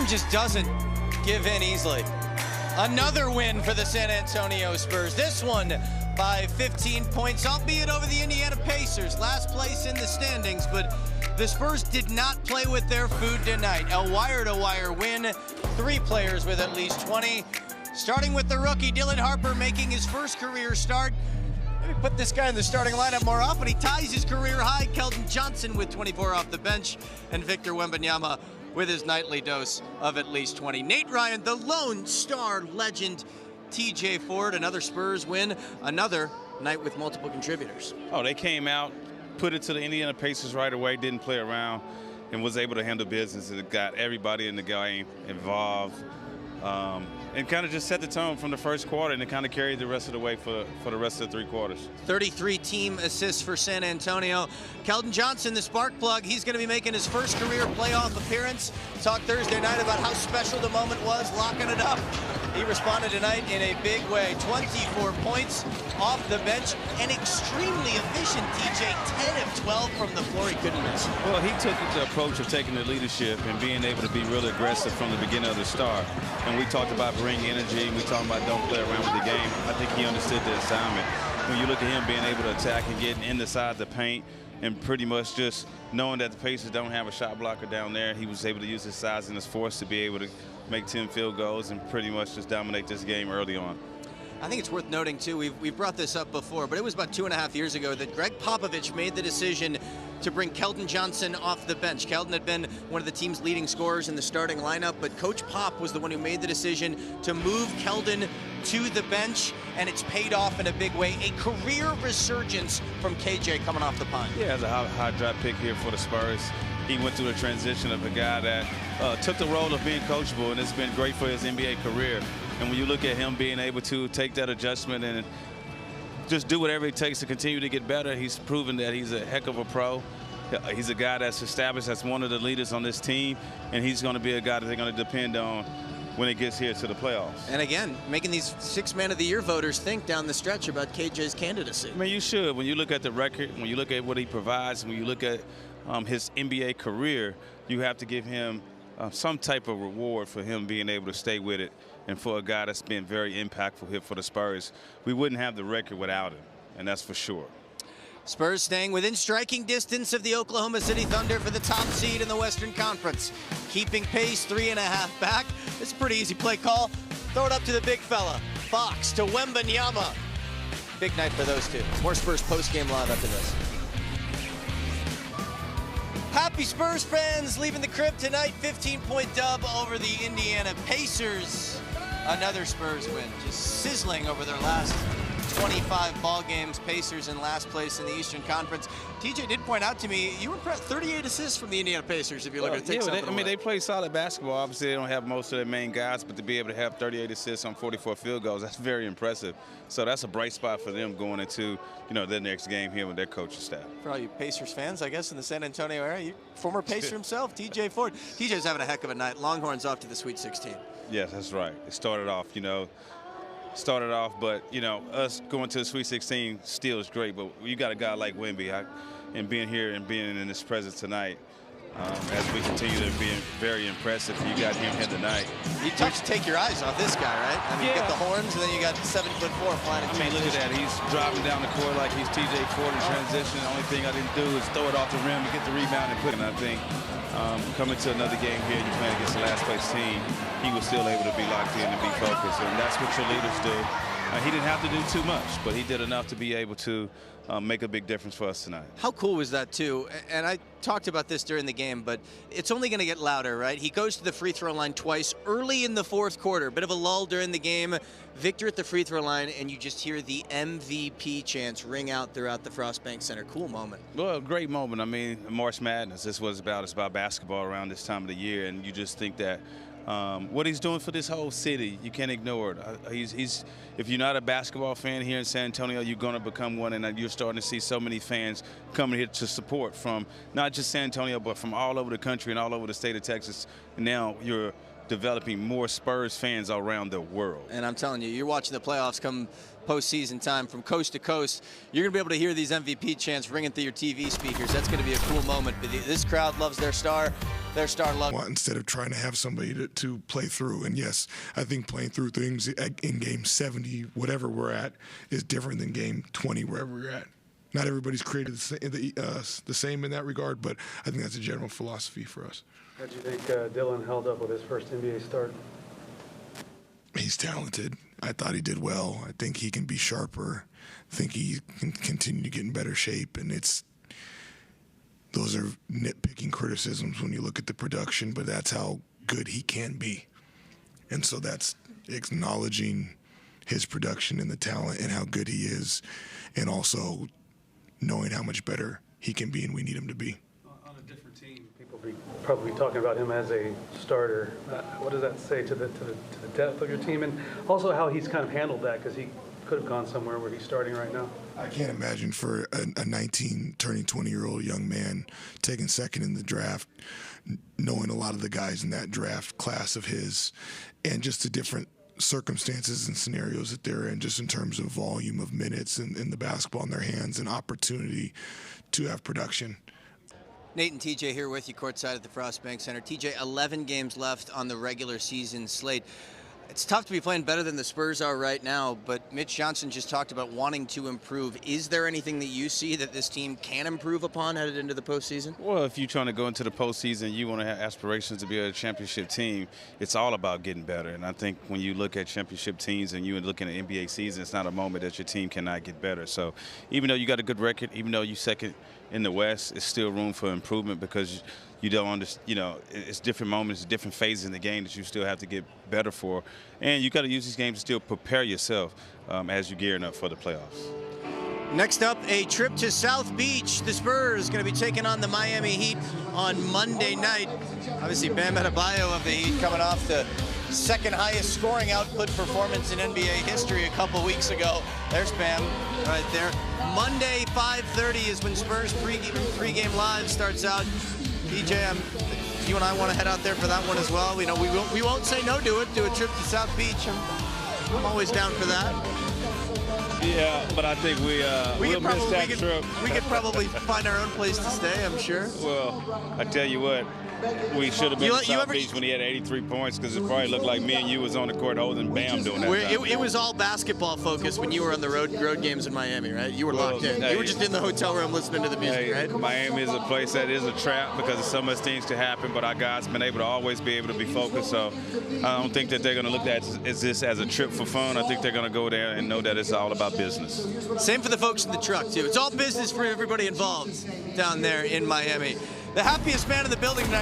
team just doesn't give in easily. Another win for the San Antonio Spurs. This one by 15 points, albeit over the Indiana Pacers. Last place in the standings, but the Spurs did not play with their food tonight. A wire-to-wire win. 3 players with at least 20. Starting with the rookie, Dylan Harper, making his first career start. Maybe put this guy in the starting lineup more often. He ties his career high. Keldon Johnson with 24 off the bench, and Victor Wembanyama with his nightly dose of at least 20. Nate Ryan, the Lone Star legend. TJ Ford, another Spurs win, another night with multiple contributors. Oh, they came out, put it to the Indiana Pacers right away, didn't play around, and was able to handle business. It got everybody in the game involved, and kind of just set the tone from the first quarter, and it kind of carried the rest of the way for the rest of the 3 quarters. 33 team assists for San Antonio. Keldon Johnson, the spark plug, he's going to be making his first career playoff appearance. Talked Thursday night about how special the moment was, locking it up. He responded tonight in a big way. 24 points off the bench and extremely efficient, TJ. 10 of 12 from the floor. He couldn't miss. Well, he took the approach of taking the leadership and being able to be really aggressive from the beginning of the start. And we talked about bring energy. We talked about don't play around with the game. I think he understood the assignment. When you look at him being able to attack and get inside the paint and pretty much just knowing that the Pacers don't have a shot blocker down there, he was able to use his size and his force to be able to make 10 field goals and pretty much just dominate this game early on. I think it's worth noting, too, we've brought this up before, but it was about 2.5 years ago that Greg Popovich made the decision to bring Keldon Johnson off the bench. Keldon had been one of the team's leading scorers in the starting lineup, but Coach Pop was the one who made the decision to move Keldon to the bench, and it's paid off in a big way. A career resurgence from KJ coming off the pine. Yeah, as a high draft pick here for the Spurs. He went through the transition of a guy that took the role of being coachable, and it's been great for his NBA career. And when you look at him being able to take that adjustment and just do whatever it takes to continue to get better, he's proven that he's a heck of a pro. He's a guy that's established, that's one of the leaders on this team, and he's going to be a guy that they're going to depend on when it gets here to the playoffs. And again, making these 6 Man of the Year voters think down the stretch about KJ's candidacy. I mean, you should. When you look at the record, when you look at what he provides, when you look at his NBA career, you have to give him some type of reward for him being able to stay with it. And for a guy that's been very impactful here for the Spurs, we wouldn't have the record without him, and that's for sure. Spurs staying within striking distance of the Oklahoma City Thunder for the top seed in the Western Conference. Keeping pace, 3.5 back. It's a pretty easy play call. Throw it up to the big fella. Fox to Wembanyama. Big night for those two. More Spurs post-game live after this. Happy Spurs fans leaving the crib tonight. 15-point dub over the Indiana Pacers. Another Spurs win, just sizzling over their last 25 ball games. Pacers in last place in the Eastern Conference. TJ did point out to me, you were impressed, 38 assists from the Indiana Pacers if you look at it. Yeah, I mean, they play solid basketball. Obviously, they don't have most of their main guys, but to be able to have 38 assists on 44 field goals, that's very impressive. So that's a bright spot for them going into, their next game here with their coaching staff. For all you Pacers fans, I guess, in the San Antonio area, former Pacer himself, TJ Ford. TJ's having a heck of a night. Longhorns off to the Sweet 16. Yes, that's right. It started off, but us going to the Sweet 16 still is great. But you got a guy like Wemby, and being here and being in this presence tonight, as we continue to be very impressive. You got him here tonight. You take your eyes off this guy, right? I mean, you got the horns, and then you got 7'4" flying. I mean, look at that. He's driving down the court like he's TJ Ford in transition. The only thing I didn't do is throw it off the rim to get the rebound and put it. And I think coming to another game here, you playing against the last place team, he was still able to be locked in and be focused, and that's what your leaders do. He didn't have to do too much, but he did enough to be able to make a big difference for us tonight. How cool was that, too? And I talked about this during the game, but it's only going to get louder, right? He goes to the free throw line twice early in the fourth quarter. Bit of a lull during the game. Victor at the free throw line, and you just hear the MVP chants ring out throughout the Frost Bank Center. Cool moment. Well, a great moment. I mean, March Madness, this is what it's about. It's about basketball around this time of the year, and you just think that what he's doing for this whole city, you can't ignore it. If you're not a basketball fan here in San Antonio, you're going to become one, and you're starting to see so many fans coming here to support from not just San Antonio, but from all over the country and all over the state of Texas. And now you're developing more Spurs fans around the world. And I'm telling you, you're watching the playoffs come postseason time from coast to coast. You're going to be able to hear these MVP chants ringing through your TV speakers. That's going to be a cool moment. This crowd loves their star. their star luck. Instead of trying to have somebody to play through. And yes, I think playing through things in game 70, whatever we're at, is different than game 20, wherever we're at. Not everybody's created the same in that regard, but I think that's a general philosophy for us. How do you think Dillon held up with his first NBA start? He's talented. I thought he did well. I think he can be sharper. I think he can continue to get in better shape, and those are nitpicking criticisms when you look at the production, but that's how good he can be. And so that's acknowledging his production and the talent and how good he is, and also knowing how much better he can be and we need him to be. On a different team, people be probably talking about him as a starter. What does that say to the depth of your team, and also how he's kind of handled that, because he could have gone somewhere where he's starting right now? I can't imagine for a 19, turning 20-year-old young man taking second in the draft, knowing a lot of the guys in that draft class of his, and just the different circumstances and scenarios that they're in, just in terms of volume of minutes and the basketball in their hands and opportunity to have production. Nate and TJ here with you courtside at the Frost Bank Center. TJ, 11 games left on the regular season slate. It's tough to be playing better than the Spurs are right now, but Mitch Johnson just talked about wanting to improve. Is there anything that you see that this team can improve upon headed into the postseason? Well, if you're trying to go into the postseason, you want to have aspirations to be a championship team. It's all about getting better. And I think when you look at championship teams and you're looking at NBA season, it's not a moment that your team cannot get better. So even though you got a good record, even though you're second in the West, it's still room for improvement, because you don't understand, it's different moments, different phases in the game that you still have to get better for. And you got to use these games to still prepare yourself as you're gearing up for the playoffs. Next up, a trip to South Beach. The Spurs going to be taking on the Miami Heat on Monday night. Obviously, Bam Adebayo of the Heat coming off the second highest scoring output performance in NBA history a couple weeks ago. There's Bam right there. Monday, 5:30 is when Spurs pregame live starts out. DJ, you and I want to head out there for that one as well. We won't say no to it. Do a trip to South Beach. I'm always down for that. Yeah, but I think we'll miss that trip. We could probably find our own place to stay, I'm sure. Well, I tell you what, we should have been to South Beach when he had 83 points, because it probably looked like me and you was on the court holding Bam doing that. It was all basketball focused when you were on the road games in Miami, right? You were locked in. You were just in the hotel room listening to the music, right? Miami is a place that is a trap because so much things can happen, but our guys been able to always be able to be focused. So I don't think that they're going to look at this as a trip for fun. I think they're going to go there and know that it's all about business. Same for the folks in the truck, too. It's all business for everybody involved down there in Miami. The happiest man in the building tonight,